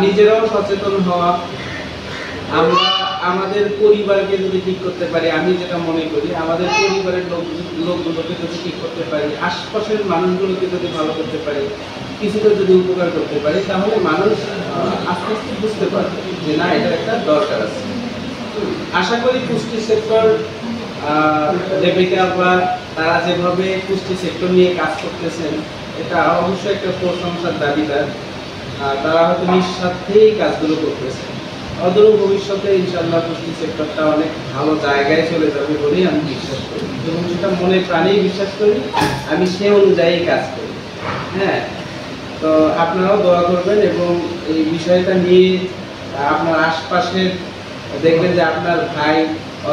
নিজেরাও সচেতন হওয়া, আমরা আমাদের পরিবারকে যদি ঠিক করতে পারি, আমি যেটা মনে করি আমাদের পরিবারের লোকগুলোকে যদি ঠিক করতে পারি, আশপাশের মানুষগুলোকে যদি ভালো করতে পারি, কিছুটা যদি উপকার করতে পারি, তাহলে মানুষ আস্তে আস্তে বুঝতে পারবে যে না, এটা একটা দরকার আছে। আশা করি পুষ্টি সেক্টর রেবেকা বা তারা যেভাবে পুষ্টি সেক্টর নিয়ে কাজ করতেছেন, এটা অবশ্যই একটা প্রশংসার দাবিদার। তারা হয়তো নিঃস্বার্থেই কাজগুলো করতেছে। অদূর ভবিষ্যতে ইনশাআল্লাহ পুষ্টি সেক্টরটা অনেক ভালো জায়গায় চলে যাবে বলেই আমি বিশ্বাস করি, এবং সেটা মনে প্রাণেই বিশ্বাস করি। আমি সে অনুযায়ী কাজ করি। হ্যাঁ, তো আপনারাও দোয়া করবেন এবং এই বিষয়টা নিয়ে আপনার আশপাশের দেখবেন যে আপনার ভাই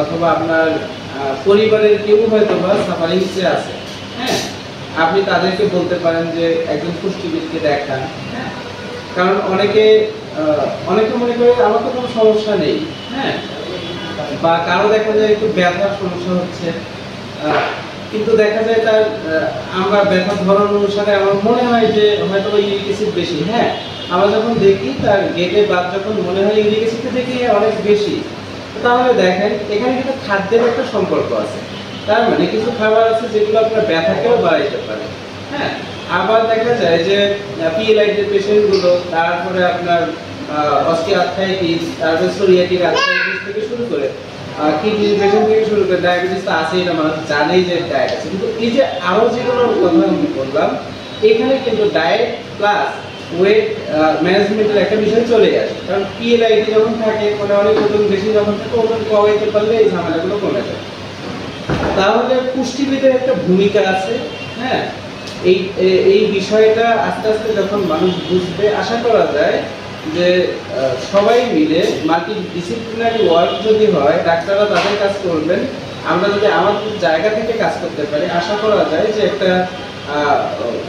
অথবা আপনার পরিবারের কেউ হয়তো বা সাফারিংসে আছে। হ্যাঁ, আপনি তাদেরকে বলতে পারেন যে একজন পুষ্টিবিদকে দেখান। হ্যাঁ, কারণ অনেকে মনে করে আমার তো কোনো সমস্যা নেই। হ্যাঁ, বা কারো দেখা যায় একটু ব্যথার সমস্যা হচ্ছে, কিন্তু দেখা যায় তার আমরা ব্যথার ধরন অনুসারে আমার মনে হয় যে হয়তো ইউরিক অ্যাসিড বেশি। হ্যাঁ, আমরা যখন দেখি তার গেটে বাদ যখন মনে হয় ইউরিক অ্যাসিডটা দেখি অনেক বেশি, তাহলে দেখেন এখানে কিন্তু খাদ্যের একটা সম্পর্ক আছে। তার মানে কিছু খাবার আছে যেগুলো আপনার ব্যথাকেও বাড়াইতে পারে। হ্যাঁ, আবার দেখা যায় যে পিএলআইডি পেশেন্টগুলো, তারপরে আপনার অস্টিওআর্থ্রাইটিস, তারপরে সোরিয়াটিক আর্থ্রাইটিস থেকে শুরু করে কিডনির পেশেন্ট থেকে শুরু করে ডায়াবেটিস তো আছেই, না মানুষ জানেই যে ডায়েট আছে। কিন্তু এই যে আরো যেগুলোর কথা আমি বললাম, এখানে কিন্তু ডায়েট প্লাস ওয়েট ম্যানেজমেন্টের একটা বিষয় চলে আসে। কারণ পিএলআইডি যখন থাকে, মানে অনেক ওজন বেশি যখন থাকে, ওজন কমাইতে পারলে এই ঝামেলাগুলো কমে যায়। তাহলে পুষ্টিবিদের একটা ভূমিকা আছে। হ্যাঁ, এই বিষয়টা আস্তে আস্তে যখন মানুষ বুঝবে, আশা করা যায় যে সবাই মিলে মাল্টি ডিসিপ্লিনারি ওয়ার্ক যদি হয়, ডাক্তাররা তাদের কাজ করবেন, আমরা যদি আমাদের জায়গা থেকে কাজ করতে পারি, আশা করা যায় যে একটা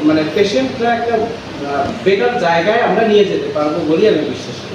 মানে পেশেন্টরা একটা বেটার জায়গায় আমরা নিয়ে যেতে পারবো বলেই আমি বিশ্বাস করি।